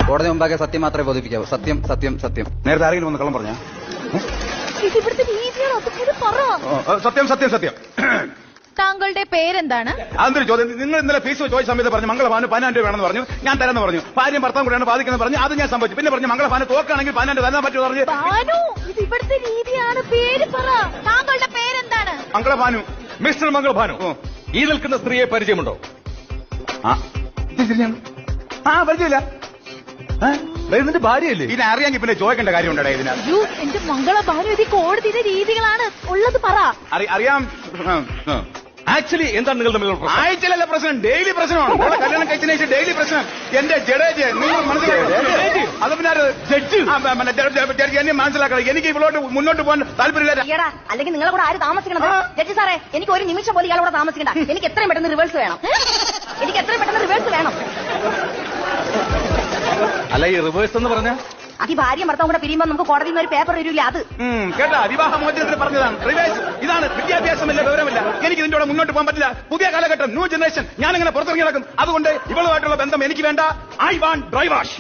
കോടതി മുമ്പാകെ സത്യം മാത്രമേ ബോധിപ്പിക്കാവൂ. സത്യം സത്യം സത്യം. നേരത്തെ ആരെങ്കിലും ഒന്ന് കള്ളം പറഞ്ഞ? സത്യം സത്യം സത്യം. താങ്കളുടെ പേരെന്താണ്? അതൊരു ചോദ്യം. നിങ്ങൾ ഇന്നലെ ഫീസ് ചോദിച്ച സമയത്ത് പറഞ്ഞു മംഗളഭാന് 10,000 രൂപ വേണമെന്ന് പറഞ്ഞു. ഞാൻ തരാന്ന് പറഞ്ഞു. ഭാര്യയും ഭർത്താവും കൂടെയാണ് ബാധിക്കുന്നത് പറഞ്ഞു. അത് ഞാൻ സംഭവിച്ചു. പിന്നെ പറഞ്ഞു മംഗളഭാന് തോക്കാണെങ്കിൽ 10,000 തരാൻ പറ്റുമെന്ന് പറഞ്ഞു. ഇത് ഇവിടുത്തെ രീതിയാണ്. പേര് പറ. താങ്കളുടെ പേരെന്താണ്? മംഗളഭാനു. മിസ്റ്റർ മംഗളഭാനു, ഈ നിൽക്കുന്ന സ്ത്രീയെ പരിചയമുണ്ടോ? പരിചയമില്ല. ഇതിന്റെ ഭാര്യയല്ലേ? ഇതിനെ അറിയാമെങ്കിൽ പിന്നെ ചോദിക്കേണ്ട കാര്യമുണ്ടോ ഇതിനകത്ത്? എന്റെ മംഗളഭാനു, ഇത് കോടതിയുടെ രീതികളാണ് ഉള്ളത്. പറ. അറിയാം. ആക്ച്വലി എന്താണ് നിങ്ങൾ തമ്മിലുള്ള പ്രശ്നം? ആഴ്ചയിലല്ല പ്രശ്നം, ഡെയിലി പ്രശ്നമാണ്. കല്യാണം കഴിച്ചതിന് ശേഷം ഡെയിലി പ്രശ്നം. എന്റെ ജഡേജ് നിങ്ങൾ മനസ്സിലാക്കണം. അത് പിന്നെ ജഡ്ജ് എന്നെ മനസ്സിലാക്കണം. എനിക്ക് ഇവളോട്ട് മുന്നോട്ട് പോകാൻ താല്പര്യമില്ല. അല്ലെങ്കിൽ നിങ്ങളെ കൂടെ ആര് താമസിക്കണം? ജഡ്ജി സാറേ, എനിക്ക് ഒരു നിമിഷം പോലും ഇയാളോട് താമസിക്കണ്ട. എനിക്ക് എത്രയും പെട്ടെന്ന് റിവേഴ്സ് വേണം. എനിക്ക് എത്രയും പെട്ടെന്ന് റിവേഴ്സ് വേണം. അല്ല, ഈ റിവേഴ്സ് എന്ന് പറഞ്ഞ അത് ഈ ഭാര്യയും ഭർത്താവും കൂടെ പിരിയുമ്പോൾ നമുക്ക് കോടതിയിൽ നിന്ന് ഒരു പേപ്പർ വരില്ല. അത് കേട്ടാ, വിവാഹമോചനത്തിൽ പറഞ്ഞതാണ്. റിവേഴ്സ് ഇതാണ്. വിദ്യാഭ്യാസമില്ല, വിവരമില്ല. എനിക്ക് ഇതിന്റെ കൂടെ മുന്നോട്ട് പോകാൻ പറ്റില്ല. പുതിയ കാലഘട്ടം, ന്യൂ ജനറേഷൻ. ഞാനിങ്ങനെ പുറത്തിറങ്ങി നടക്കും. അതുകൊണ്ട് ഇവളുമായിട്ടുള്ള ബന്ധം എനിക്ക് വേണ്ട. I want dry wash.